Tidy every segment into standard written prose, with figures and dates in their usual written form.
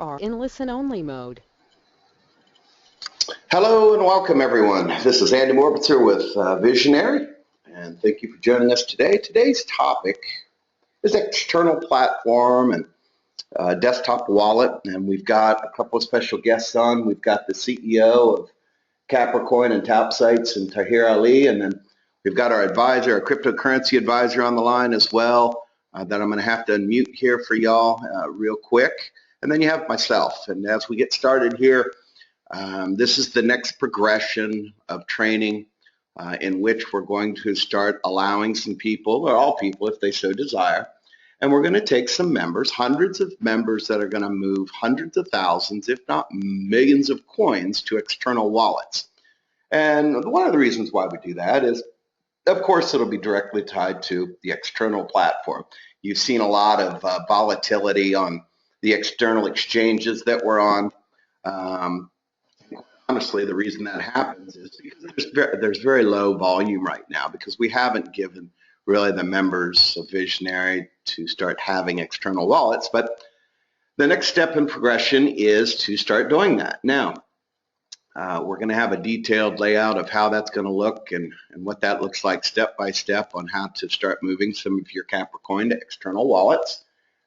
are in listen-only mode. Hello and welcome everyone. This is Andy Morbitzer with Vizionary, and thank you for joining us today. Today's topic is external platform and desktop wallet, and we've got a couple of special guests on. We've got the CEO of Capricoin and Topsites and Tahir Ali, and then we've got our advisor, our cryptocurrency advisor on the line as well, that I'm going to have to unmute here for y'all real quick. And then you have myself. And as we get started here, this is the next progression of training in which we're going to start allowing some people, or all people if they so desire, and we're going to take some members, hundreds of members that are going to move hundreds of thousands, if not millions of coins to external wallets. And one of the reasons why we do that is, of course, it'll be directly tied to the external platform. You've seen a lot of volatility on the external exchanges that we're on. Honestly, the reason that happens is because there's very low volume right now, because we haven't given really the members of Vizionary to start having external wallets. But the next step in progression is to start doing that. Now, we're going to have a detailed layout of how that's going to look and what that looks like step by step on how to start moving some of your Capricoin to external wallets.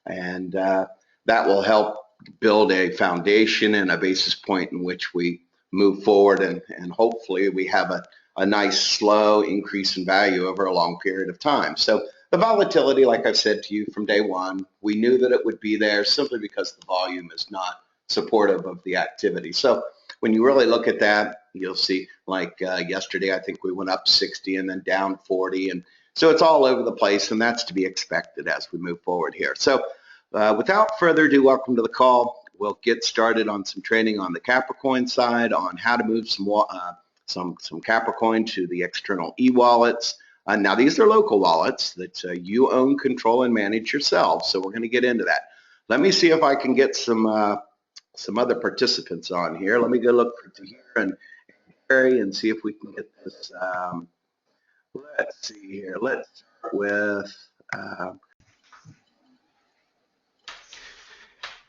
And that will help build a foundation and a basis point in which we move forward, and hopefully we have a nice slow increase in value over a long period of time. So the volatility, like I've said to you from day one, we knew that it would be there simply because the volume is not supportive of the activity. So when you really look at that, you'll see like yesterday I think we went up 60 and then down 40, and so it's all over the place, and that's to be expected as we move forward here. So without further ado, welcome to the call. We'll get started on some training on the Capricoin side on how to move some Capricoin to the external e-wallets. Now, these are local wallets that you own, control, and manage yourself, so we're going to get into that. Let me see if I can get some other participants on here. Let me go look for Tahir and Gary and see if we can get this. Let's see here. Let's start with...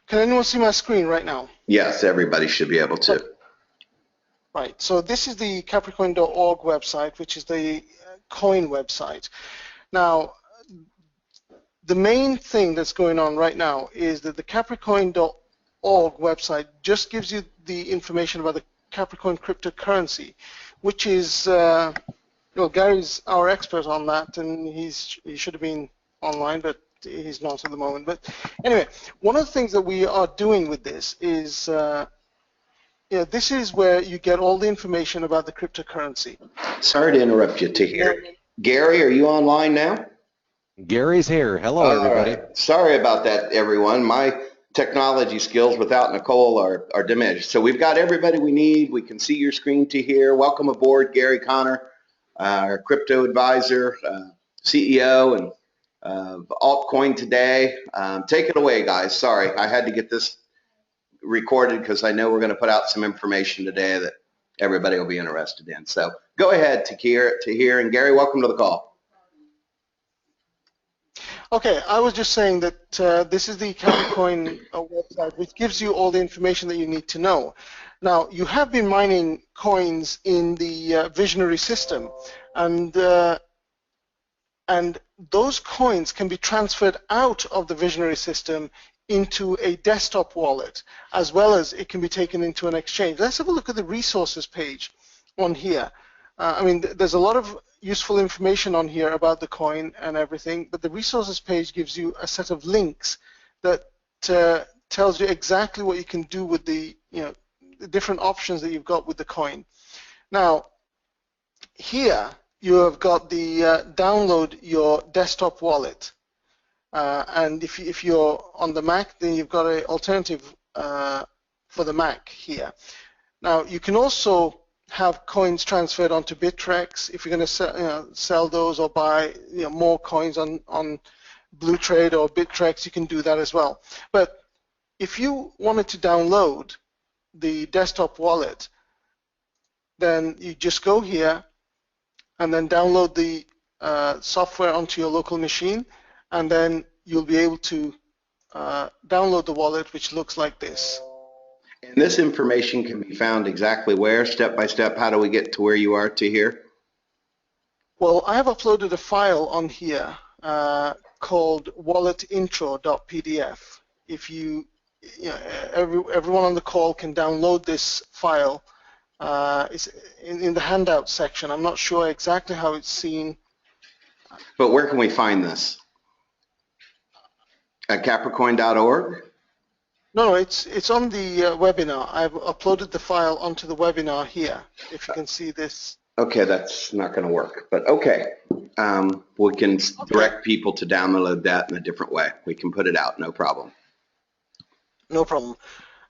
Can anyone see my screen right now? Yes, everybody should be able to. Right, so this is the Capricoin.org website, which is the coin website. Now, the main thing that's going on right now is that the Capricoin.org website just gives you the information about the Capricoin cryptocurrency, which is, well, Gary's our expert on that, and he should have been online, but he's not at the moment. But anyway, one of the things that we are doing with this is, this is where you get all the information about the cryptocurrency. Sorry to interrupt you, Tahir. Gary, are you online now? Gary's here. Hello, everybody. Right. Sorry about that, everyone. My technology skills without Nicole are diminished. So we've got everybody we need. We can see your screen, Tahir. Welcome aboard, Gary Connor, our crypto advisor, CEO, and altcoin today. Take it away, guys. Sorry, I had to get this recorded because I know we're going to put out some information today that everybody will be interested in. So go ahead, Tahir, and Gary, welcome to the call. Okay, I was just saying that this is the Capricoin website, which gives you all the information that you need to know. Now, you have been mining coins in the Vizionary system, and those coins can be transferred out of the Vizionary system into a desktop wallet, as well as it can be taken into an exchange. Let's have a look at the resources page on here. I mean, there's a lot of useful information on here about the coin and everything, but the resources page gives you a set of links that tells you exactly what you can do with the, the different options that you've got with the coin. Now, here you have got the download your desktop wallet. And if you're on the Mac, then you've got an alternative for the Mac here. Now, you can also have coins transferred onto Bittrex if you're going to sell those or buy more coins on Blue Trade or Bittrex. You can do that as well. But if you wanted to download the desktop wallet, then you just go here and then download the software onto your local machine, and then you'll be able to download the wallet, which looks like this. And this information can be found exactly where, step by step? How do we get to where you are, Tahir? Well, I have uploaded a file on here called walletintro.pdf. If you know, everyone on the call can download this file. It's in the handout section. I'm not sure exactly how it's seen. But where can we find this? At capricoin.org? No, it's on the webinar. I've uploaded the file onto the webinar here. If you can see this. Okay, that's not going to work, but okay. We can direct people to download that in a different way. We can put it out, no problem. No problem.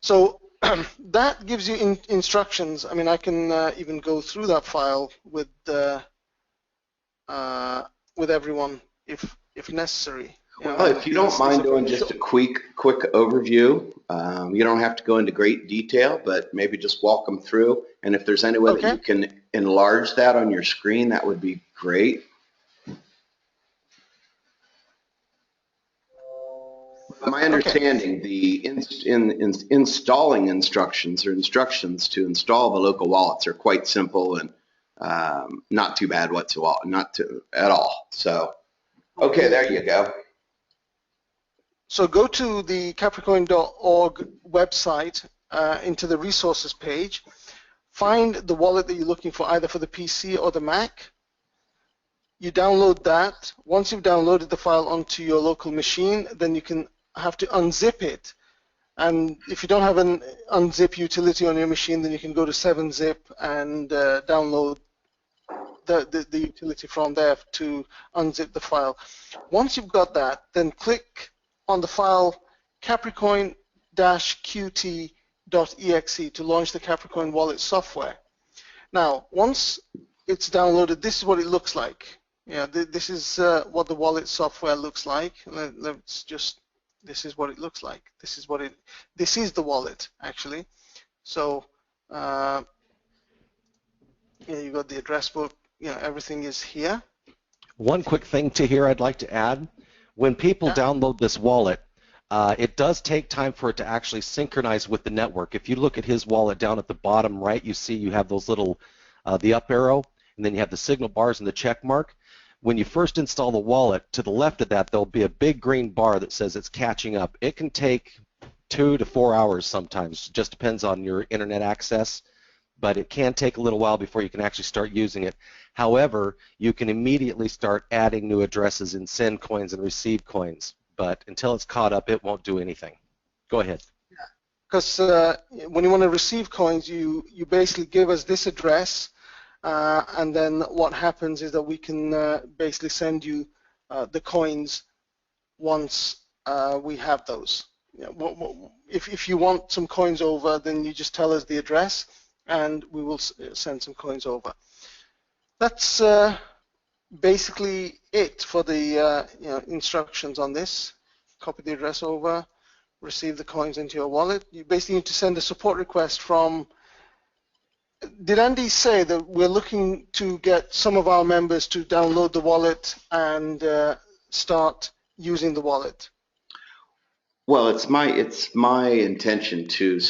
So that gives you instructions. I mean, I can even go through that file with everyone if necessary. Well, if you don't mind doing just a quick overview, you don't have to go into great detail, but maybe just walk them through. And if there's any way that you can enlarge that on your screen, that would be great. My understanding, the installing instructions or instructions to install the local wallets are quite simple and not too bad whatsoever, at all. So, okay, there you go. So go to the Capricoin.org website, into the resources page, find the wallet that you're looking for, either for the PC or the Mac. You download that. Once you've downloaded the file onto your local machine, then you can have to unzip it. And if you don't have an unzip utility on your machine, then you can go to 7-zip and download the utility from there to unzip the file. Once you've got that, then click on the file capricoin-qt.exe to launch the Capricoin wallet software. Now, once it's downloaded, this is what it looks like. Yeah, this is what the wallet software looks like. This is what it looks like. This is the wallet, actually. So, yeah, you got the address book. You know, everything is here. One quick thing to here I'd like to add. When people download this wallet, it does take time for it to actually synchronize with the network. If you look at his wallet down at the bottom right, you see you have those little, the up arrow, and then you have the signal bars and the check mark. When you first install the wallet, to the left of that, there'll be a big green bar that says it's catching up. It can take 2 to 4 hours sometimes. Just depends on your internet access, but it can take a little while before you can actually start using it. However, you can immediately start adding new addresses and send coins and receive coins, but until it's caught up, it won't do anything. Go ahead. Because when you want to receive coins, you basically give us this address, and then what happens is that we can basically send you the coins once we have those. You know, if you want some coins over, then you just tell us the address, and we will send some coins over. That's basically it for the instructions on this. Copy the address over, receive the coins into your wallet. You basically need to send a support request from. Did Andy say that we're looking to get some of our members to download the wallet and start using the wallet? Well, it's my intention to.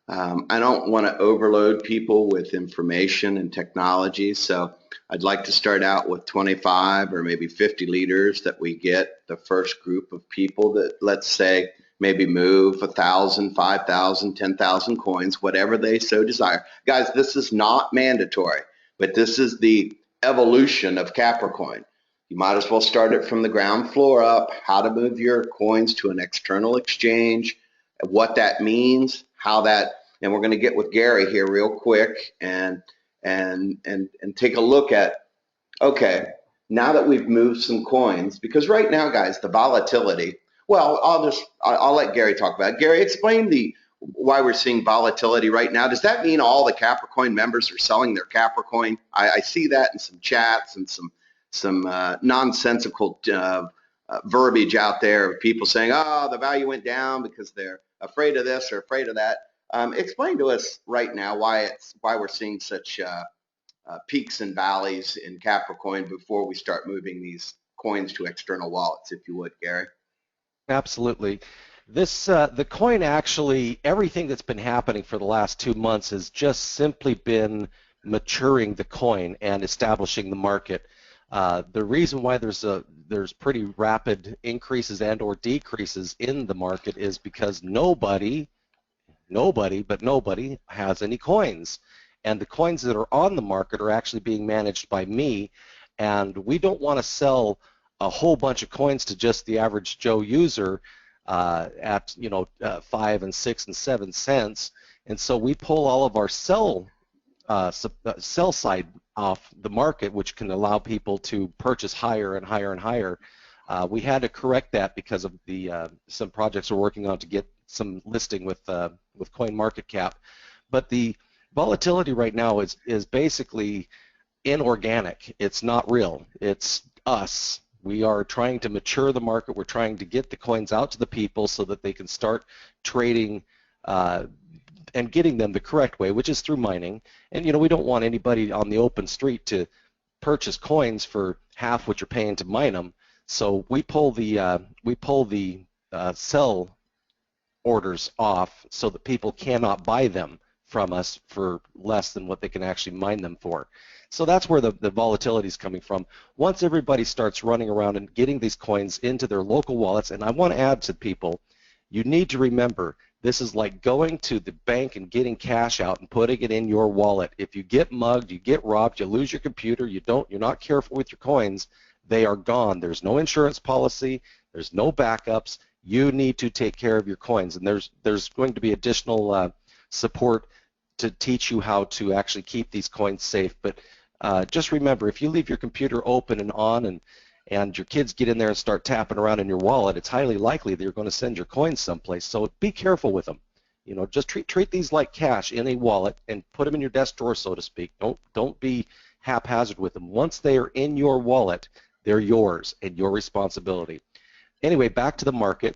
I don't want to overload people with information and technology, so I'd like to start out with 25 or maybe 50 leaders that we get the first group of people that, let's say, maybe move 1,000, 5,000, 10,000 coins, whatever they so desire. Guys, this is not mandatory, but this is the evolution of Capricoin. You might as well start it from the ground floor up, how to move your coins to an external exchange, what that means, how that, and we're going to get with Gary here real quick and take a look at, okay, now that we've moved some coins, because right now, guys, the volatility, well, I'll let Gary talk about it. Gary, explain why we're seeing volatility right now. Does that mean all the Capricoin members are selling their Capricoin? I see that in some chats and some nonsensical verbiage out there of people saying, oh, the value went down because they're afraid of this or afraid of that. Explain to us right now why we're seeing such peaks and valleys in Capricoin before we start moving these coins to external wallets, if you would, Gary. Absolutely. The coin actually, everything that's been happening for the last 2 months has just simply been maturing the coin and establishing the market. The reason why there's pretty rapid increases and or decreases in the market is because nobody has any coins. And the coins that are on the market are actually being managed by me, and we don't want to sell a whole bunch of coins to just the average Joe user at 5 and 6 and 7 cents, and so we pull all of our sell side off the market, which can allow people to purchase higher and higher and higher. We had to correct that because of the some projects we're working on to get some listing with CoinMarketCap, but the volatility right now is basically inorganic. It's not real. It's us. We are trying to mature the market. We're trying to get the coins out to the people so that they can start trading and getting them the correct way, which is through mining. And we don't want anybody on the open street to purchase coins for half what you're paying to mine them. So we pull the sell orders off so that people cannot buy them from us for less than what they can actually mine them for. So that's where the volatility is coming from. Once everybody starts running around and getting these coins into their local wallets, and I want to add to people, you need to remember this is like going to the bank and getting cash out and putting it in your wallet. If you get mugged, you get robbed, you lose your computer, you're not careful with your coins, they are gone. There's no insurance policy, there's no backups. You need to take care of your coins, and there's going to be additional support to teach you how to actually keep these coins safe. But just remember, if you leave your computer open and on and your kids get in there and start tapping around in your wallet, it's highly likely that you're going to send your coins someplace. So be careful with them. Just treat these like cash in a wallet and put them in your desk drawer, so to speak. Don't be haphazard with them. Once they are in your wallet, they're yours and your responsibility. Anyway, back to the market.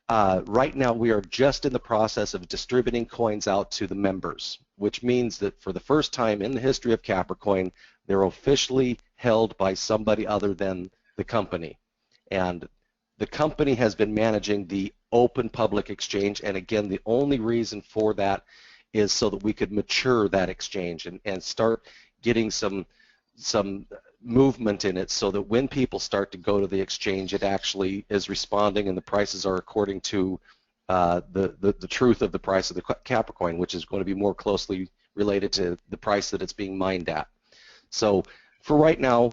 Right now we are just in the process of distributing coins out to the members, which means that for the first time in the history of Capricoin, they're officially held by somebody other than the company. And the company has been managing the open public exchange, and again, the only reason for that is so that we could mature that exchange and start getting some movement in it, so that when people start to go to the exchange, it actually is responding and the prices are according to the truth of the price of the Capricoin, which is going to be more closely related to the price that it's being mined at. So for right now,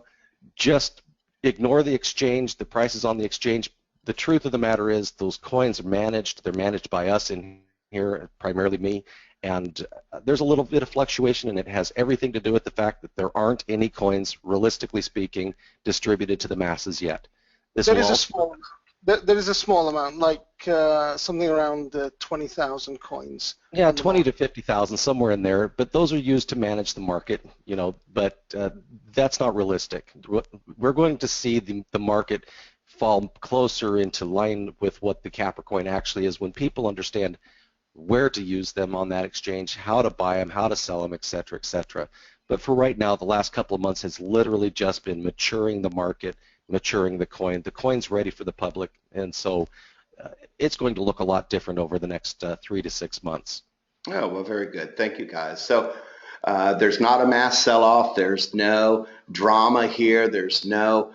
just ignore the exchange, the prices on the exchange. The truth of the matter is those coins are managed. They're managed by us in here, primarily me, and there's a little bit of fluctuation, and it has everything to do with the fact that there aren't any coins, realistically speaking, distributed to the masses yet. There is a small amount, like something around 20,000 coins. Yeah, 20 to 50,000, somewhere in there. But those are used to manage the market, But that's not realistic. We're going to see the market fall closer into line with what the Capricoin actually is when people understand where to use them on that exchange, how to buy them, how to sell them, etc., etc. But for right now, the last couple of months has literally just been maturing the market, maturing the coin. The coin's ready for the public, and so it's going to look a lot different over the next 3 to 6 months. Oh, well, very good. Thank you, guys. So there's not a mass sell-off. There's no drama here. There's no,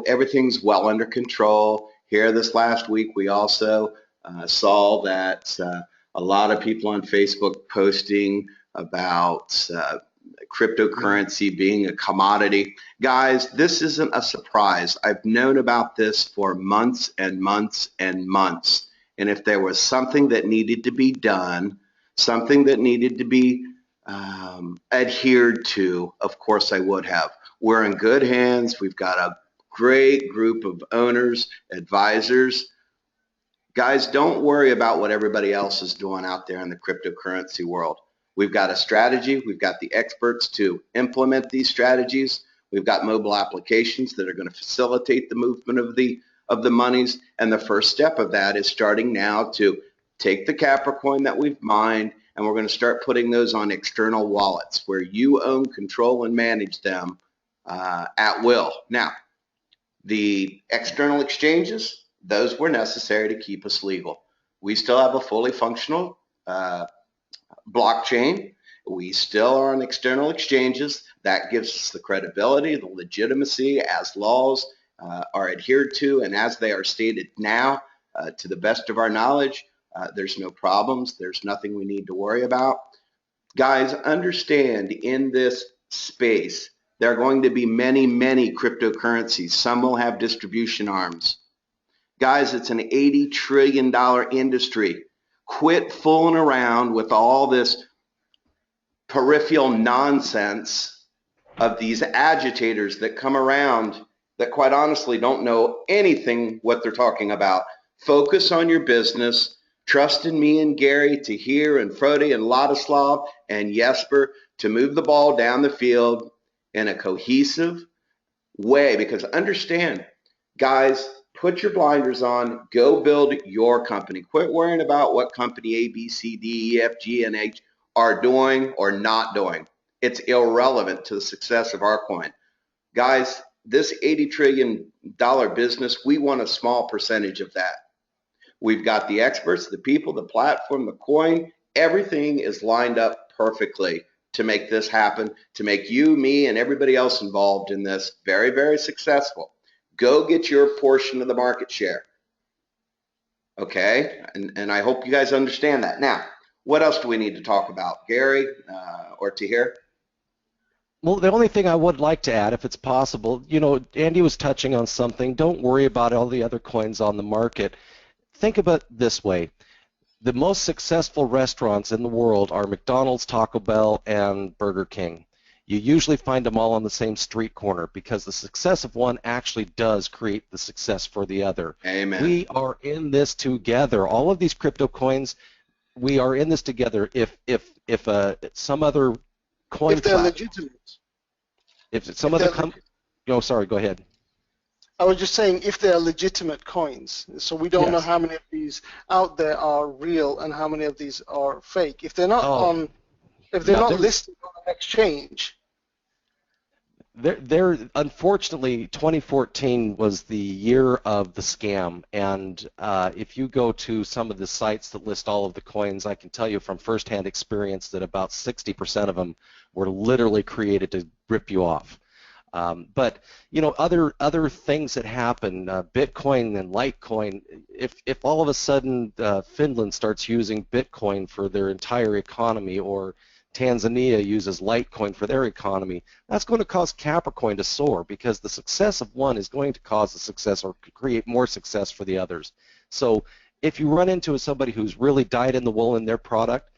everything's well under control. Here this last week, we also saw that a lot of people on Facebook posting about cryptocurrency being a commodity. Guys, this isn't a surprise. I've known about this for months and months and months. And if there was something that needed to be done, something that needed to be adhered to, of course I would have. We're in good hands. We've got a great group of owners, advisors. Guys, don't worry about what everybody else is doing out there in the cryptocurrency world. We've got a strategy. We've got the experts to implement these strategies. We've got mobile applications that are going to facilitate the movement of the monies. And the first step of that is starting now to take the Capricoin that we've mined, and we're going to start putting those on external wallets where you own, control, and manage them at will. Now, the external exchanges, those were necessary to keep us legal. We still have a fully functional blockchain. We still are on external exchanges. That gives us the credibility, the legitimacy as laws are adhered to and as they are stated now. To the best of our knowledge, there's no problems. There's nothing we need to worry about. Guys, understand in this space, there are going to be many, many cryptocurrencies. Some will have distribution arms. Guys, it's an $80 trillion industry. Quit fooling around with all this peripheral nonsense of these agitators that come around that quite honestly don't know anything what they're talking about. Focus on your business. Trust in me and Gary, Tahir and Frode and Ladislav and Jesper to move the ball down the field in a cohesive way. Because understand, guys, put your blinders on. Go build your company. Quit worrying about what company A, B, C, D, E, F, G, and H are doing or not doing. It's irrelevant to the success of our coin. Guys, this $80 trillion business, we want a small percentage of that. We've got the experts, the people, the platform, the coin. Everything is lined up perfectly to make this happen, to make you, me, and everybody else involved in this very, very successful. Go get your portion of the market share. Okay? And I hope you guys understand that. Now, what else do we need to talk about? Gary or Tahir? Well, the only thing I would like to add, if it's possible, you know, Andy was touching on something. Don't worry about all the other coins on the market. Think about it this way. The most successful restaurants in the world are McDonald's, Taco Bell, and Burger King. You usually find them all on the same street corner because the success of one actually does create the success for the other. Amen. We are in this together. All of these crypto coins, we are in this together. If some other coin, if they're legitimate, if some other sorry, go ahead. I was just saying if they're legitimate coins. So we don't know how many of these out there are real and how many of these are fake. If they're not not listed on an exchange. Unfortunately, 2014 was the year of the scam, and if you go to some of the sites that list all of the coins, I can tell you from firsthand experience that about 60% of them were literally created to rip you off. But you know, other things that happen, Bitcoin and Litecoin. If all of a sudden Finland starts using Bitcoin for their entire economy, or Tanzania uses Litecoin for their economy, that's going to cause Capricoin to soar because the success of one is going to cause the success or create more success for the others. So if you run into somebody who's really dyed in the wool in their product,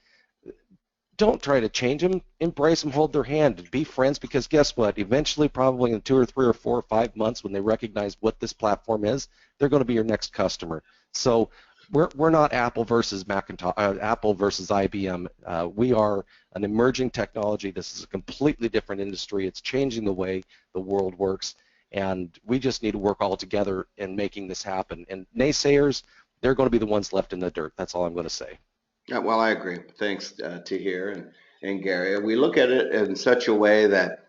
don't try to change them. Embrace them, hold their hand, and be friends, because guess what? Eventually, probably in 2 or 3 or 4 or 5 months, when they recognize what this platform is, they're going to be your next customer. So we're not Apple versus Macintosh, Apple versus IBM. We are an emerging technology. This is a completely different industry. It's changing the way the world works, and we just need to work all together in making this happen. And naysayers, they're going to be the ones left in the dirt. That's all I'm going to say. Yeah, well, I agree. Thanks, Tahir and Gary. We look at it in such a way that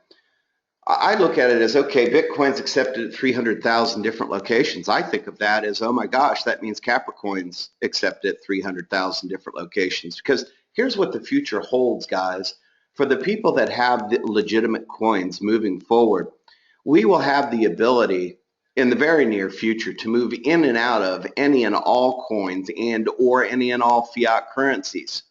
I look at it as, okay, Bitcoin's accepted at 300,000 different locations. I think of that as, oh my gosh, that means Capricoin's accepted at 300,000 different locations. Because here's what the future holds, guys. For the people that have the legitimate coins moving forward, we will have the ability in the very near future to move in and out of any and all coins and or any and all fiat currencies.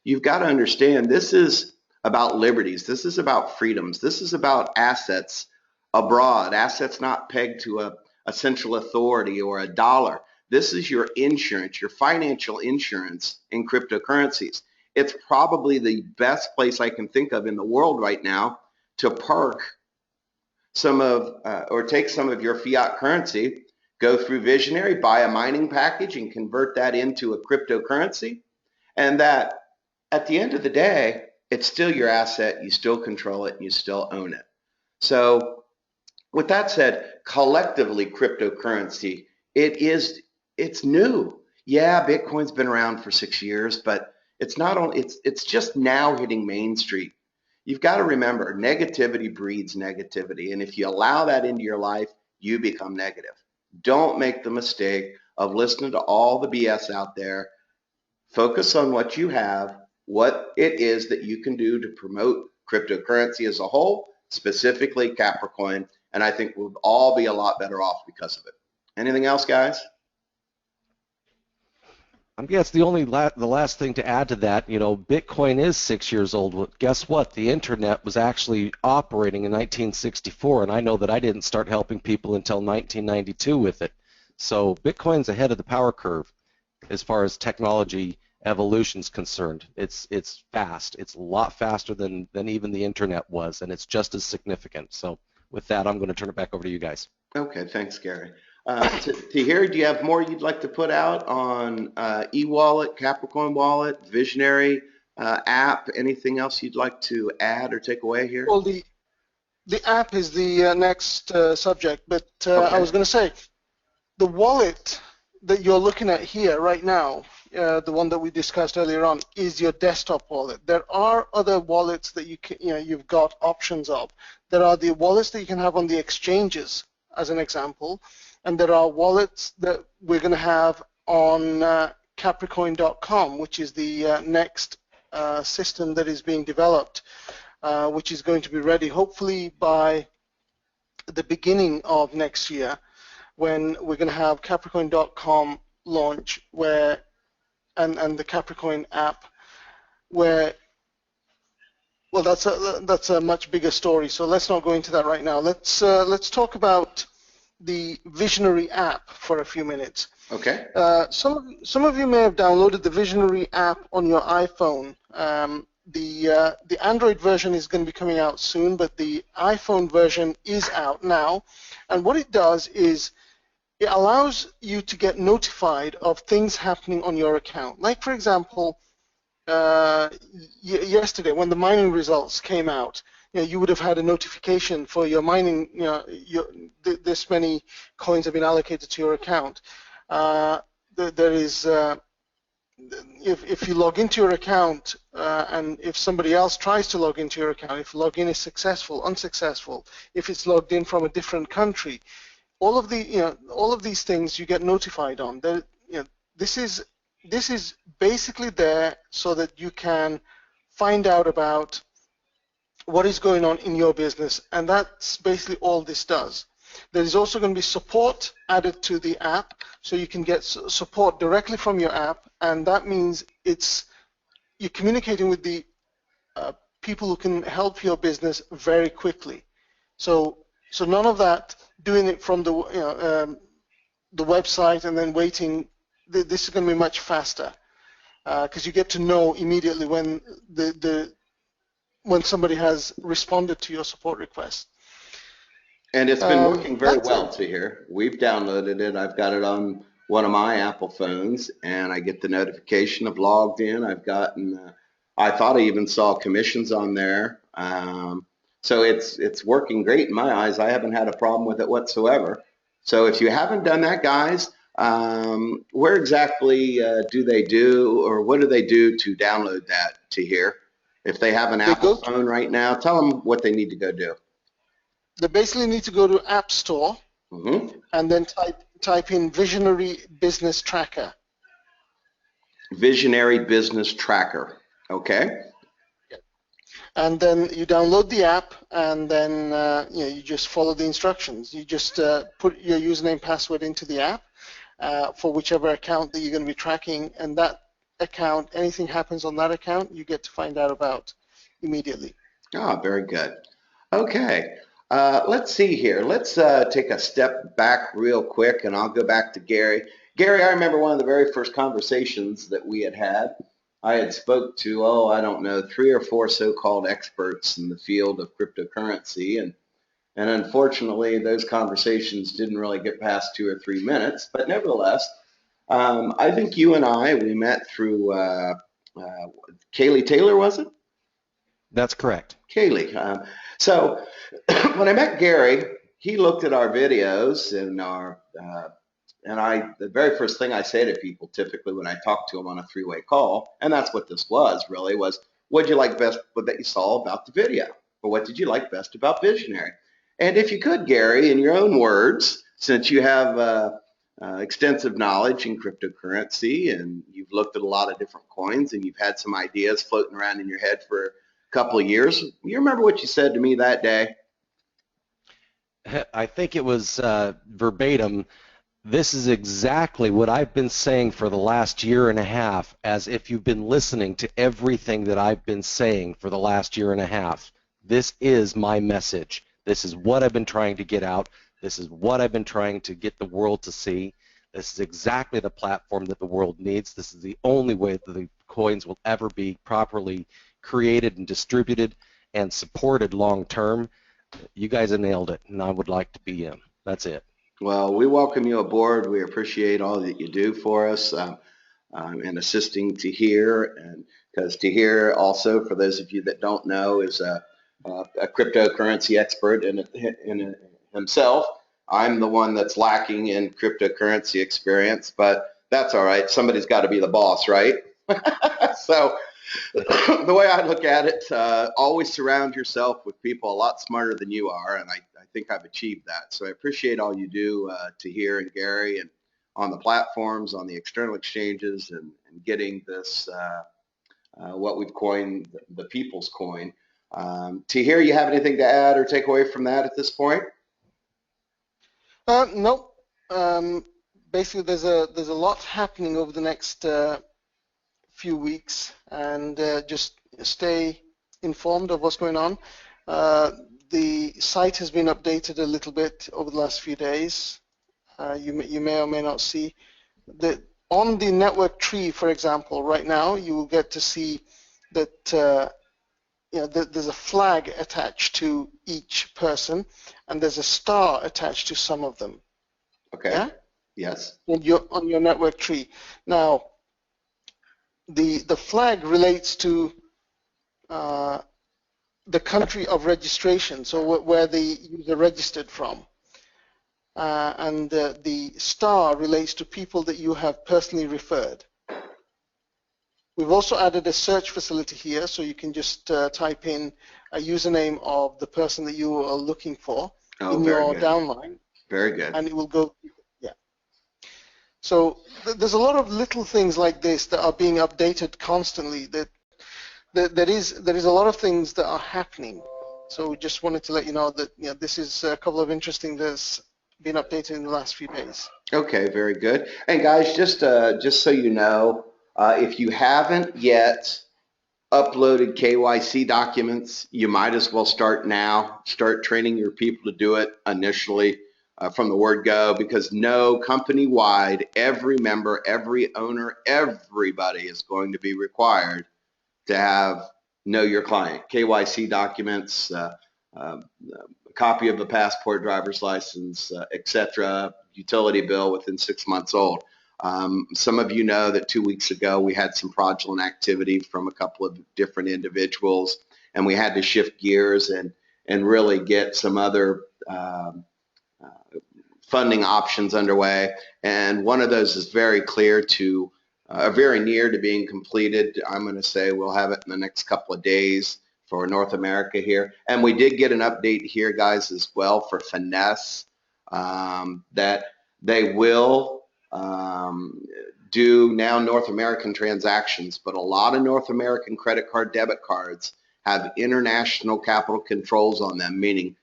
You've got to understand, this is about liberties. This is about freedoms. This is about assets abroad, assets not pegged to a central authority or a dollar. This is your insurance, your financial insurance in cryptocurrencies. It's probably the best place I can think of in the world right now to park some of, or take some of your fiat currency, go through Vizionary, buy a mining package and convert that into a cryptocurrency. And that at the end of the day, it's still your asset, you still control it, and you still own it. So with that said, collectively cryptocurrency, it's new. Yeah, Bitcoin's been around for 6 years, but it's just now hitting Main Street. You've got to remember, negativity breeds negativity, and if you allow that into your life, you become negative. Don't make the mistake of listening to all the BS out there. Focus on what you have, what it is that you can do to promote cryptocurrency as a whole, specifically Capricoin, and I think we'll all be a lot better off because of it. Anything else, guys? I guess the last thing to add to that, Bitcoin is 6 years old. Well, guess what? The internet was actually operating in 1964, and I know that I didn't start helping people until 1992 with it. So Bitcoin's ahead of the power curve as far as technology evolution is concerned. It's fast. It's a lot faster than even the internet was, and it's just as significant. So with that, I'm going to turn it back over to you guys. Okay, thanks, Gary. Tahir, do you have more you'd like to put out on e-wallet, Capricoin Wallet, Vizionary app? Anything else you'd like to add or take away here? Well, the app is the next subject, but Okay. I was going to say, the wallet that you're looking at here right now, the one that we discussed earlier on, is your desktop wallet. There are other wallets that you've got options of. There are the wallets that you can have on the exchanges, as an example, and there are wallets that we're going to have on Capricoin.com, which is the next system that is being developed, which is going to be ready hopefully by the beginning of next year, when we're going to have Capricoin.com launch, and the Capricoin app, where, well, that's a much bigger story. So let's not go into that right now. Let's talk about the Vizionary app for a few minutes. Okay. Some of you may have downloaded the Vizionary app on your iPhone. The Android version is going to be coming out soon, but the iPhone version is out now. And what it does is it allows you to get notified of things happening on your account. Like, for example, yesterday when the mining results came out, you would have had a notification for your mining, this many coins have been allocated to your account. There is, if you log into your account and if somebody else tries to log into your account, if login is successful, unsuccessful, if it's logged in from a different country, all of these things you get notified on. This is basically there so that you can find out about what is going on in your business, and that's basically all this does. There is also going to be support added to the app, so you can get support directly from your app, and that means you're communicating with the people who can help your business very quickly. So none of that doing it from the website and then waiting. This is going to be much faster because you get to know immediately when when somebody has responded to your support request. And it's been working very well, Tahir. We've downloaded it. I've got it on one of my Apple phones, and I get the notification of logged in. I've gotten, I thought I even saw commissions on there. So it's working great in my eyes. I haven't had a problem with it whatsoever. So if you haven't done that, guys, where exactly do they do, or what do they do to download that, Tahir? If they have an Apple phone right now, tell them what they need to go do. They basically need to go to App Store and then type in Vizionary Business Tracker. Vizionary Business Tracker. Okay. And then you download the app, and then you just follow the instructions. You just put your username, password into the app for whichever account that you're going to be tracking, and that account, anything happens on that account, you get to find out about immediately. Oh, very good. Okay. Let's see here. Let's take a step back real quick, and I'll go back to Gary. Gary, I remember one of the very first conversations that we had. I had spoke to, I don't know, 3 or 4 so-called experts in the field of cryptocurrency, and unfortunately, those conversations didn't really get past 2 or 3 minutes. But nevertheless, I think you and we met through Kaylee Taylor, was it? That's correct. Kaylee. So when I met Gary, he looked at our videos and the very first thing I say to people typically when I talk to them on a 3-way call, and that's what this was really, was what did you like best that you saw about the video? Or what did you like best about Vizionary? And if you could, Gary, in your own words, since you have extensive knowledge in cryptocurrency, and you've looked at a lot of different coins, and you've had some ideas floating around in your head for a couple of years. You remember what you said to me that day? I think it was verbatim. This is exactly what I've been saying for the last year and a half, as if you've been listening to everything that I've been saying for the last year and a half. This is my message. This is what I've been trying to get out. This is what I've been trying to get the world to see. This is exactly the platform that the world needs. This is the only way that the coins will ever be properly created and distributed and supported long term. You guys have nailed it, and I would like to be in. That's it. Well, we welcome you aboard. We appreciate all that you do for us and assisting Tahir. And because Tahir also, for those of you that don't know, is a cryptocurrency expert in himself. I'm the one that's lacking in cryptocurrency experience, but that's all right. Somebody's got to be the boss, right? So the way I look at it, always surround yourself with people a lot smarter than you are, and I think I've achieved that. So I appreciate all you do, Tahir and Gary, and on the platforms, on the external exchanges, and getting this, what we've coined the people's coin. Tahir, you have anything to add or take away from that at this point? Nope. Basically, there's a lot happening over the next few weeks, and just stay informed of what's going on. The site has been updated a little bit over the last few days. You may or may not see that on the network tree, for example. Right now, you will get to see that there's a flag attached to each person, and there's a star attached to some of them. Okay. Yeah? Yes. On your network tree. Now, the flag relates to the country of registration, so where the user registered from. And the star relates to people that you have personally referred. We've also added a search facility here, so you can just type in a username of the person that you are looking for in your downline. Very good. And it will go, yeah. So there's a lot of little things like this that are being updated constantly. There is a lot of things that are happening. So we just wanted to let you know that this is a couple of interesting that's been updated in the last few days. Okay, very good. And guys, just so you know, if you haven't yet uploaded KYC documents, you might as well start now. Start training your people to do it initially from the word go, because company-wide, every member, every owner, everybody is going to be required to have know your client, KYC documents, a copy of the passport, driver's license, etc., utility bill within 6 months old. Some of you know that 2 weeks ago we had some fraudulent activity from a couple of different individuals, and we had to shift gears and really get some other funding options underway. And one of those is very clear to very near to being completed. I'm going to say we'll have it in the next couple of days for North America here. And we did get an update here, guys, as well for Finesse, that they will do now North American transactions, but a lot of North American credit card, debit cards have international capital controls on them, meaning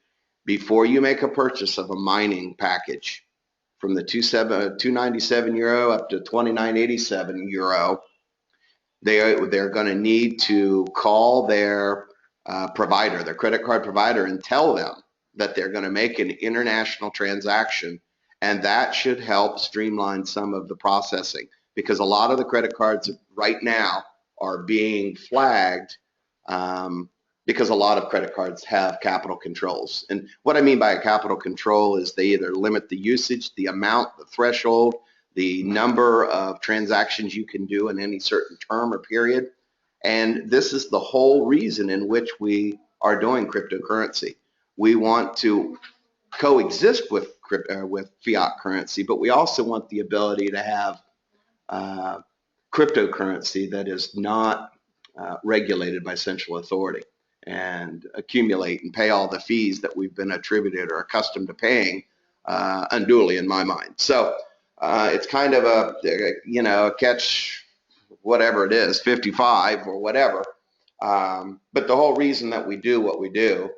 before you make a purchase of a mining package, from the 297 euro up to 2987 euro, they're going to need to call their provider, their credit card provider, and tell them that they're going to make an international transaction, and that should help streamline some of the processing, because a lot of the credit cards right now are being flagged because a lot of credit cards have capital controls. And what I mean by a capital control is they either limit the usage, the amount, the threshold, the number of transactions you can do in any certain term or period. And this is the whole reason in which we are doing cryptocurrency. We want to coexist with fiat currency, but we also want the ability to have cryptocurrency that is not regulated by central authority and accumulate and pay all the fees that we've been attributed or accustomed to paying unduly, in my mind. So It's kind of a, a catch, whatever it is, 55 or whatever. But the whole reason that we do what we do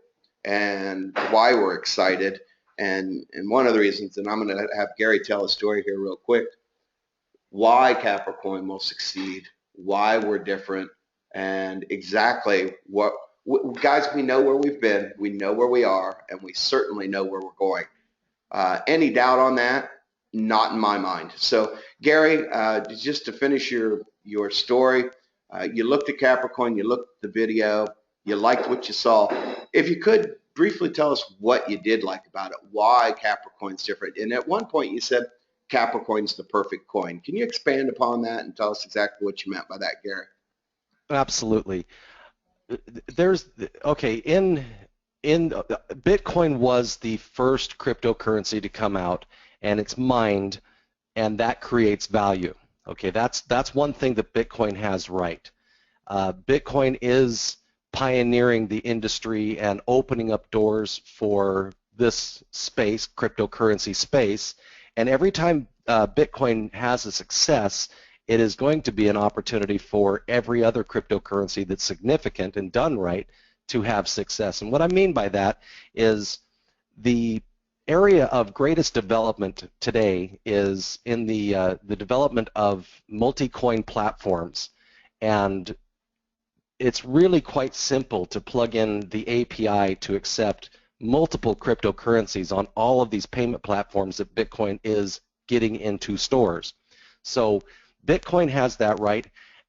and why we're excited, and one of the reasons, and I'm going to have Gary tell a story here real quick, why Capricoin will succeed, why we're different, and exactly guys, we know where we've been, we know where we are, and we certainly know where we're going. Any doubt on that? Not in my mind. So Gary, just to finish your story, you looked at Capricoin, you looked at the video, you liked what you saw. If you could briefly tell us what you did like about it, why Capricoin's different. And at one point you said Capricoin's the perfect coin. Can you expand upon that and tell us exactly what you meant by that, Gary? Absolutely. In Bitcoin was the first cryptocurrency to come out, and it's mined, and that creates value. Okay, that's one thing that Bitcoin has right. Bitcoin is pioneering the industry and opening up doors for this space, cryptocurrency space, and every time Bitcoin has a success, it is going to be an opportunity for every other cryptocurrency that's significant and done right to have success. And what I mean by that is the area of greatest development today is in the development of multi-coin platforms, and it's really quite simple to plug in the API to accept multiple cryptocurrencies on all of these payment platforms that Bitcoin is getting into stores. So Bitcoin has that right,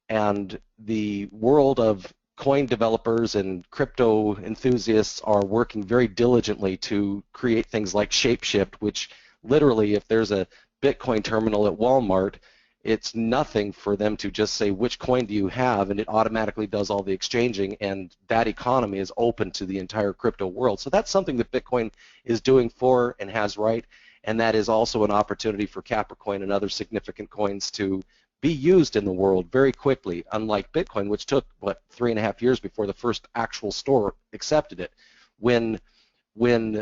and the world of coin developers and crypto enthusiasts are working very diligently to create things like Shapeshift, which literally, if there's a Bitcoin terminal at Walmart, it's nothing for them to just say, which coin do you have, and it automatically does all the exchanging, and that economy is open to the entire crypto world. So that's something that Bitcoin is doing for and has right, and that is also an opportunity for Capricoin and other significant coins to be used in the world very quickly, unlike Bitcoin, which took, 3.5 years before the first actual store accepted it. When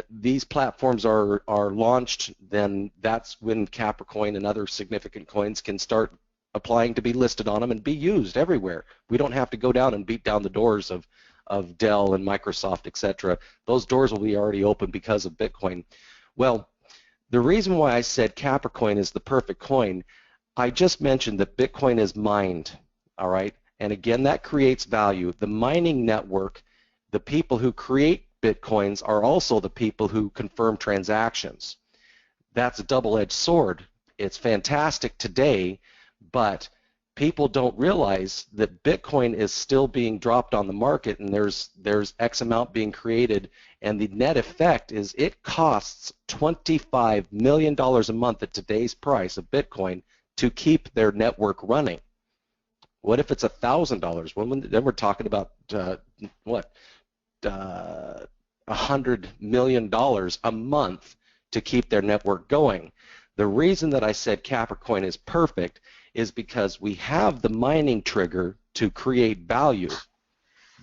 these platforms are launched, then that's when Capricoin and other significant coins can start applying to be listed on them and be used everywhere. We don't have to go down and beat down the doors of Dell and Microsoft, etc. Those doors will be already open because of Bitcoin. Well, the reason why I said Capricoin is the perfect coin, I just mentioned that Bitcoin is mined, all right? And again, that creates value. The mining network, the people who create Bitcoins are also the people who confirm transactions. That's a double-edged sword. It's fantastic today, but people don't realize that Bitcoin is still being dropped on the market, and there's X amount being created, and the net effect is it costs $25 million a month at today's price of Bitcoin to keep their network running. What if it's $1,000? Then we're talking about $100 million a month to keep their network going. The reason that I said Capricoin is perfect is because we have the mining trigger to create value,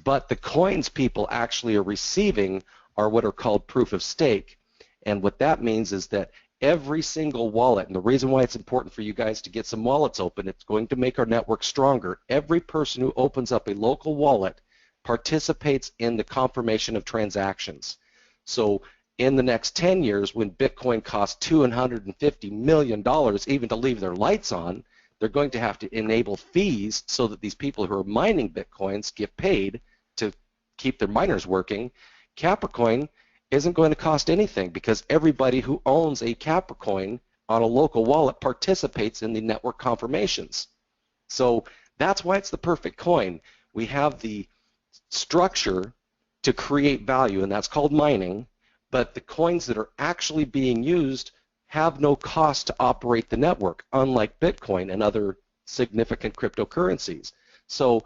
but the coins people actually are receiving are what are called proof of stake. And what that means is that every single wallet, and the reason why it's important for you guys to get some wallets open, it's going to make our network stronger. Every person who opens up a local wallet participates in the confirmation of transactions. So in the next 10 years, when Bitcoin costs $250 million even to leave their lights on, they're going to have to enable fees so that these people who are mining Bitcoins get paid to keep their miners working. Capricoin isn't going to cost anything because everybody who owns a Capricoin on a local wallet participates in the network confirmations. So that's why it's the perfect coin. We have the structure to create value, and that's called mining, but the coins that are actually being used have no cost to operate the network, unlike Bitcoin and other significant cryptocurrencies. So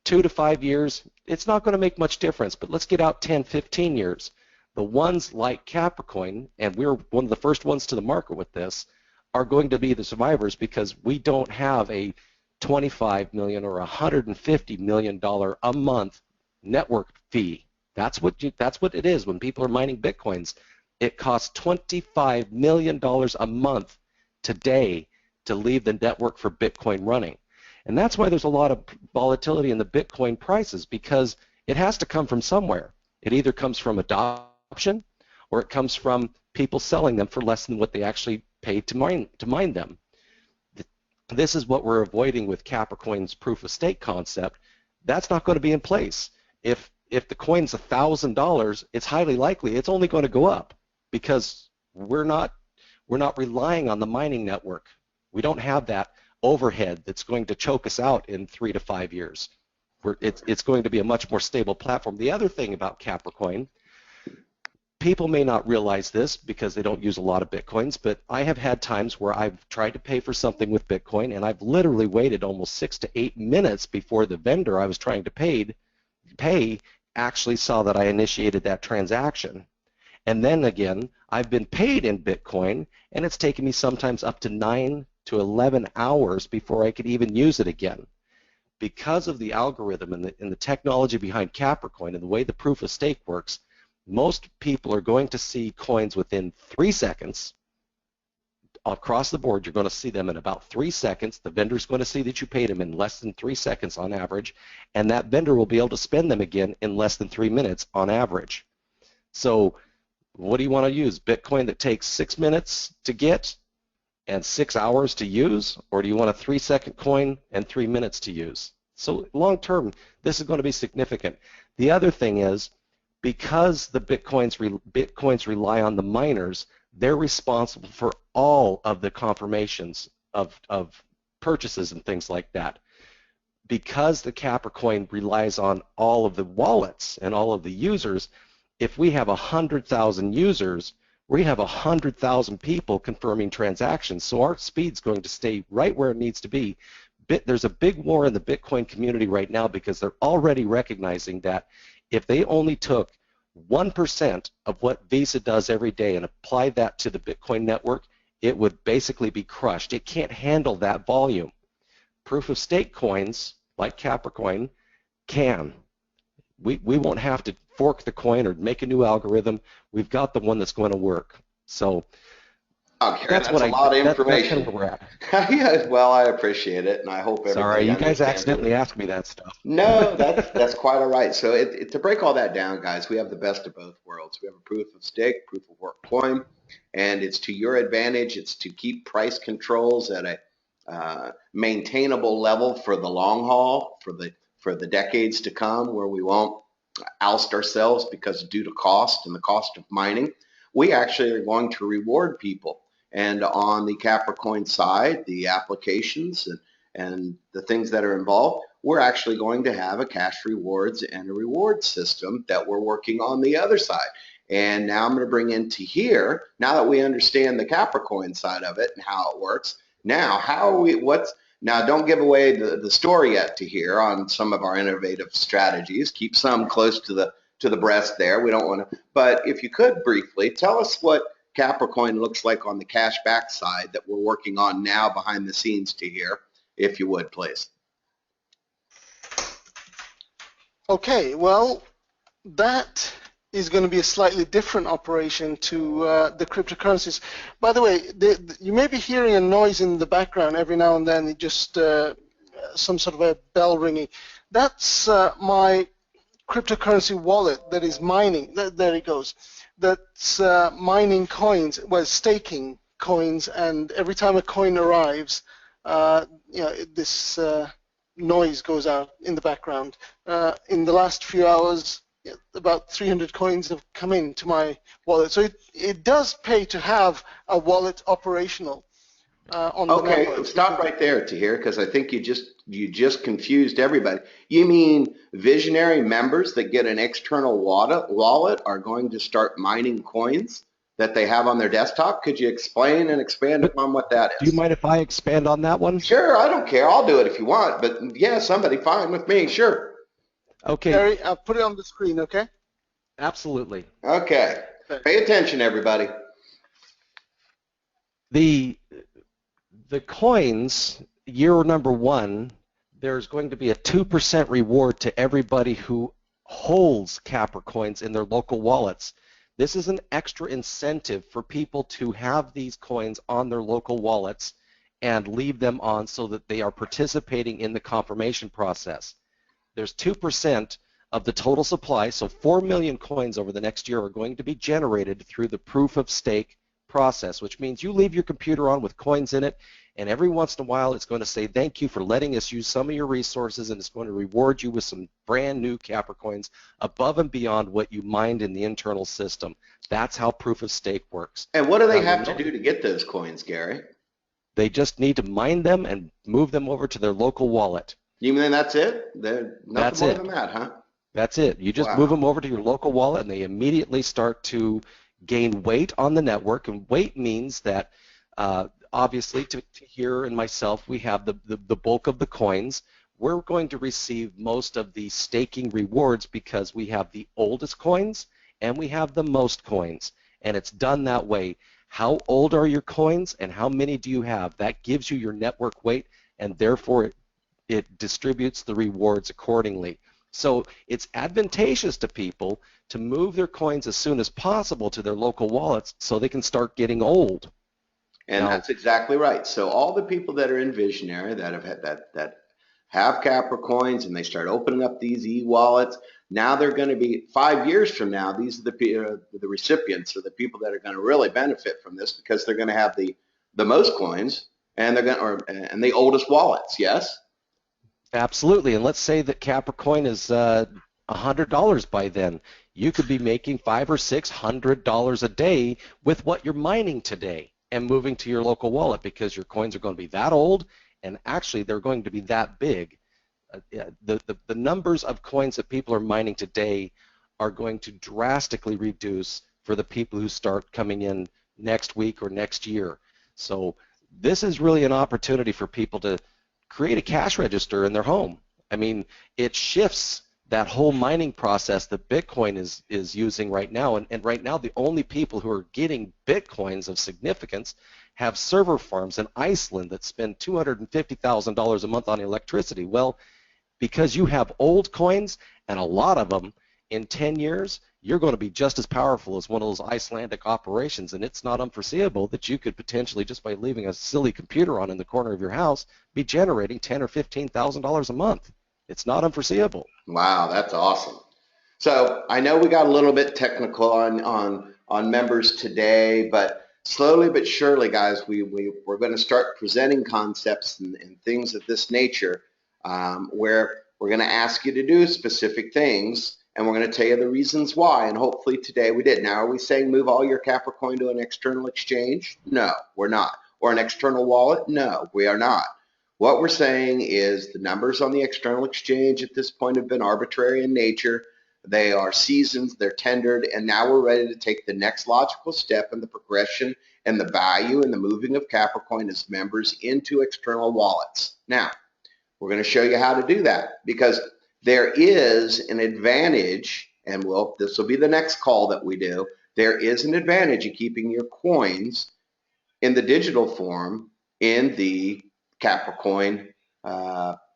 2 to 5 years, it's not going to make much difference, but let's get out 10, 15 years. The ones like Capricoin, and we're one of the first ones to the market with this, are going to be the survivors because we don't have a $25 million or $150 million a month network fee. That's what it is when people are mining Bitcoins. It costs $25 million a month today to leave the network for Bitcoin running. And that's why there's a lot of volatility in the Bitcoin prices, because it has to come from somewhere. It either comes from adoption or it comes from people selling them for less than what they actually paid to mine them. This is what we're avoiding with Capricoin's proof of stake concept. That's not going to be in place. If the coin's $1,000, it's highly likely it's only going to go up, because we're not relying on the mining network. We don't have that overhead that's going to choke us out in 3 to 5 years. It's going to be a much more stable platform. The other thing about Capricoin, people may not realize this because they don't use a lot of Bitcoins, but I have had times where I've tried to pay for something with Bitcoin, and I've literally waited almost 6 to 8 minutes before the vendor I was trying to pay actually saw that I initiated that transaction. And then again, I've been paid in Bitcoin, and it's taken me sometimes up to 9 to 11 hours before I could even use it again. Because of the algorithm and the technology behind Capricoin and the way the proof of stake works, most people are going to see coins within 3 seconds. Across the board, you're going to see them in about 3 seconds. The vendor's going to see that you paid him in less than 3 seconds on average, and that vendor will be able to spend them again in less than 3 minutes on average. So what do you want to use? Bitcoin that takes 6 minutes to get and 6 hours to use, or do you want a 3-second coin and 3 minutes to use? So long term, this is going to be significant. The other thing is, because the Bitcoins rely on the miners, they're responsible for all of the confirmations of purchases and things like that. Because the Capricoin relies on all of the wallets and all of the users, if we have 100,000 users, we have 100,000 people confirming transactions. So our speed's going to stay right where it needs to be. There's a big war in the Bitcoin community right now because they're already recognizing that if they only took 1% of what Visa does every day and applied that to the Bitcoin network, it would basically be crushed. It can't handle that volume. Proof of stake coins like Capricoin can. We won't have to fork the coin or make a new algorithm. We've got the one that's going to work. So that's a lot of information. That's kind of where we're at. Yeah, well, I appreciate it, and I hope everybody Sorry, you guys understands accidentally it. asked me that stuff. No, that's quite all right. So to break all that down, guys, we have the best of both worlds. We have a proof of stake, proof of work coin, and it's to your advantage. It's to keep price controls at a maintainable level for the long haul, for the decades to come, where we won't oust ourselves because due to cost and the cost of mining. We actually are going to reward people. And on the Capricoin side, the applications and the things that are involved, we're actually going to have a cash rewards and a reward system that we're working on the other side. And now I'm going to bring in Tahir. Now that we understand the Capricoin side of it and how it works, now now don't give away the story yet, Tahir, on some of our innovative strategies. Keep some close to the breast there. We don't want to, but if you could briefly tell us what Capricoin looks like on the cash back side that we're working on now behind the scenes, Tahir, if you would, please. Okay, well, that is going to be a slightly different operation to the cryptocurrencies. By the way, you may be hearing a noise in the background every now and then, just some sort of a bell ringing. That's my cryptocurrency wallet that is mining. There it goes. That's mining coins, well, staking coins, and every time a coin arrives, this noise goes out in the background. In the last few hours, about 300 coins have come into my wallet. So it does pay to have a wallet operational on the network. Okay, stop right there, Tahir, because I think you just confused everybody. You mean Vizionary members that get an external wallet are going to start mining coins that they have on their desktop? Could you explain and expand upon what that is? Do you mind if I expand on that one? Sure, I don't care. I'll do it if you want. But yeah, somebody fine with me, sure. Okay. Gary, I'll put it on the screen, okay? Absolutely. Okay. Pay attention, everybody. The coins, year number 1, there's going to be a 2% reward to everybody who holds Capricoins in their local wallets. This is an extra incentive for people to have these coins on their local wallets and leave them on so that they are participating in the confirmation process. There's 2% of the total supply, so 4 million coins over the next year are going to be generated through the proof of stake process, which means you leave your computer on with coins in it, and every once in a while it's going to say thank you for letting us use some of your resources, and it's going to reward you with some brand new Capricoins above and beyond what you mined in the internal system. That's how proof of stake works. And what do they have to do to get those coins, Gary? They just need to mine them and move them over to their local wallet. You mean that's it? Nothing more than that, huh? That's it. You just move them over to your local wallet, and they immediately start to gain weight on the network. And weight means that, obviously, to Tahir and myself, we have the bulk of the coins. We're going to receive most of the staking rewards because we have the oldest coins and we have the most coins. And it's done that way. How old are your coins and how many do you have? That gives you your network weight, and therefore it distributes the rewards accordingly. So it's advantageous to people to move their coins as soon as possible to their local wallets so they can start getting old. And that's exactly right. So all the people that are in Vizionary that have had that have Capricoins and they start opening up these e-wallets, now they're going to be 5 years from now. These are the recipients or the people that are going to really benefit from this because they're going to have the most coins and they're going and the oldest wallets. Yes. Absolutely, and let's say that Capricoin is $100 by then. You could be making $500 or $600 a day with what you're mining today and moving to your local wallet because your coins are going to be that old, and actually they're going to be that big. The numbers of coins that people are mining today are going to drastically reduce for the people who start coming in next week or next year. So this is really an opportunity for people to create a cash register in their home. I mean, it shifts that whole mining process that Bitcoin is using right now. And right now, the only people who are getting Bitcoins of significance have server farms in Iceland that spend $250,000 a month on electricity. Well, because you have old coins, and a lot of them, in 10 years, you're going to be just as powerful as one of those Icelandic operations, and it's not unforeseeable that you could potentially, just by leaving a silly computer on in the corner of your house, be generating $10,000 or $15,000 a month. It's not unforeseeable. Wow, that's awesome. So I know we got a little bit technical on members today, but slowly but surely, guys, we're going to start presenting concepts and things of this nature where we're going to ask you to do specific things, and we're going to tell you the reasons why, and hopefully today we did. Now, are we saying move all your Capricoin to an external exchange? No, we're not. Or an external wallet? No, we are not. What we're saying is the numbers on the external exchange at this point have been arbitrary in nature. They are seasoned, they're tendered, and now we're ready to take the next logical step in the progression and the value and the moving of Capricoin as members into external wallets. Now, we're going to show you how to do that because there is an advantage, and this will be the next call that we do. There is an advantage of keeping your coins in the digital form in the Capricoin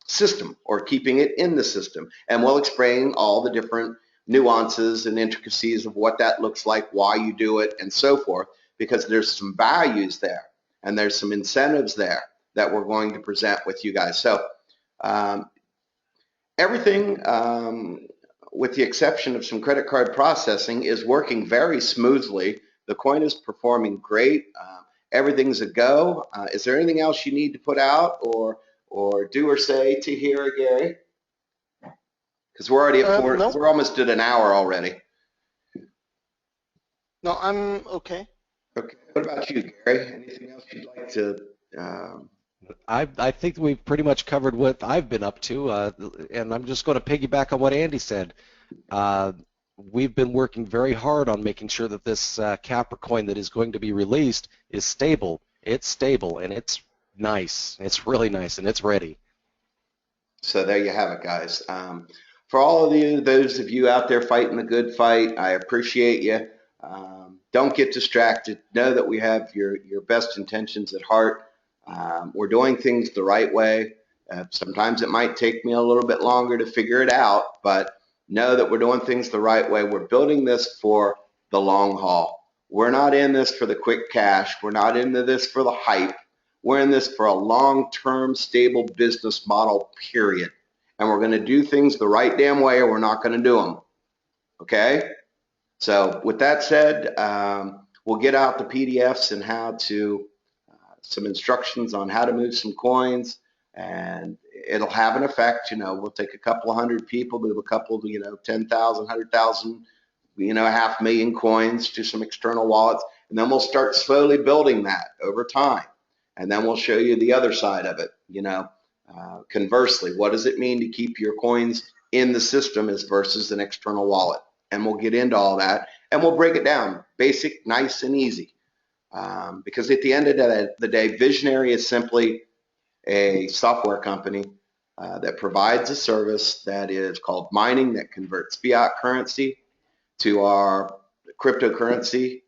system, or keeping it in the system. And we'll explain all the different nuances and intricacies of what that looks like, why you do it, and so forth, because there's some values there and there's some incentives there that we're going to present with you guys. So everything, with the exception of some credit card processing, is working very smoothly. The coin is performing great. Everything's a go. Is there anything else you need to put out or do or say to here, Gary? Because we're already at no. We're almost at an hour already. No, I'm okay. Okay. What about you, Gary? Anything else you'd like to? I think we've pretty much covered what I've been up to, and I'm just going to piggyback on what Andy said. We've been working very hard on making sure that this Capricoin that is going to be released is stable. It's stable, and it's nice. It's really nice, and it's ready. So there you have it, guys. For all of you, those of you out there fighting the good fight, I appreciate you. Don't get distracted. Know that we have your best intentions at heart. We're doing things the right way. Sometimes it might take me a little bit longer to figure it out, but know that we're doing things the right way. We're building this for the long haul. We're not in this for the quick cash. We're not into this for the hype. We're in this for a long-term, stable business model, period. And we're going to do things the right damn way, or we're not going to do them. Okay? So with that said, we'll get out the PDFs and how to, some instructions on how to move some coins, and it'll have an effect. You know, we'll take a couple of hundred people, move a couple, 10,000, 100,000, 500,000 coins to some external wallets, and then we'll start slowly building that over time. And then we'll show you the other side of it. Conversely, what does it mean to keep your coins in the system as versus an external wallet? And we'll get into all that, and we'll break it down, basic, nice, and easy. Because at the end of the day, Vizionary is simply a software company that provides a service that is called mining, that converts fiat currency to our cryptocurrency,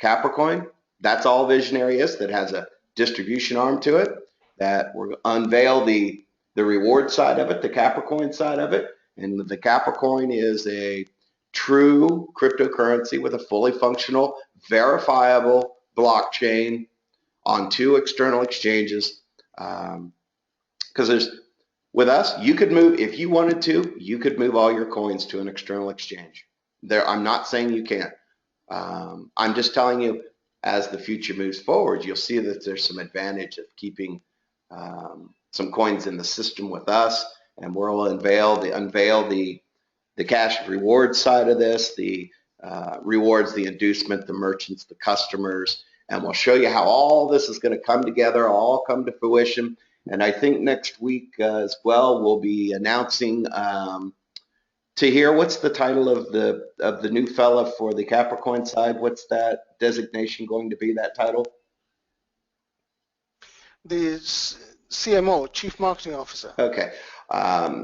Capricoin. That's all Vizionary is. That has a distribution arm to it, that will unveil the reward side of it, the Capricoin side of it. And the Capricoin is a true cryptocurrency with a fully functional, verifiable blockchain on 2 external exchanges. Because with us, you could move, if you wanted to, you could move all your coins to an external exchange. I'm not saying you can't. I'm just telling you, as the future moves forward, you'll see that there's some advantage of keeping some coins in the system with us, and we'll unveil the cash reward side of this, the rewards, the inducement, the merchants, the customers, and we'll show you how all this is going to come together, all come to fruition. And I think next week as well, we'll be announcing Tahir, what's the title of the new fella for the Capricoin side? What's that designation going to be, that title? The CMO, Chief Marketing Officer. Okay.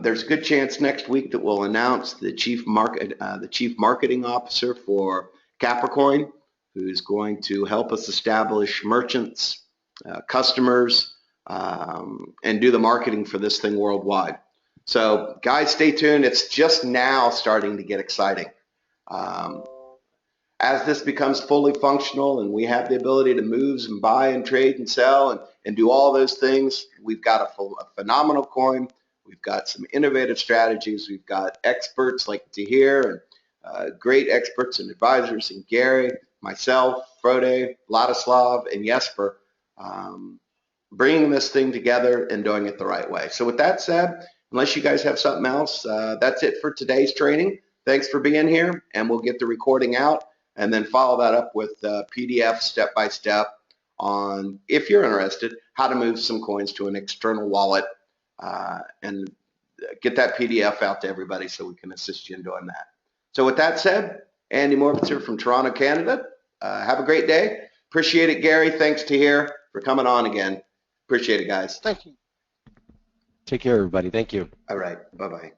There's a good chance next week that we'll announce the chief marketing officer for Capricoin, who's going to help us establish merchants, customers, and do the marketing for this thing worldwide. So guys, stay tuned. It's just now starting to get exciting. As this becomes fully functional and we have the ability to move and buy and trade and sell and do all those things, we've got a phenomenal coin. We've got some innovative strategies. We've got experts like Tahir and great experts and advisors, and Gary, myself, Frode, Vladislav, and Jesper, bringing this thing together and doing it the right way. So with that said, unless you guys have something else, that's it for today's training. Thanks for being here, and we'll get the recording out and then follow that up with PDF step-by-step on, if you're interested, how to move some coins to an external wallet, and get that PDF out to everybody so we can assist you in doing that. So with that said, Andy Morbitzer from Toronto, Canada. Have a great day. Appreciate it, Gary. Thanks to Tahir for coming on again. Appreciate it, guys. Thank you. Take care, everybody. Thank you. All right. Bye-bye.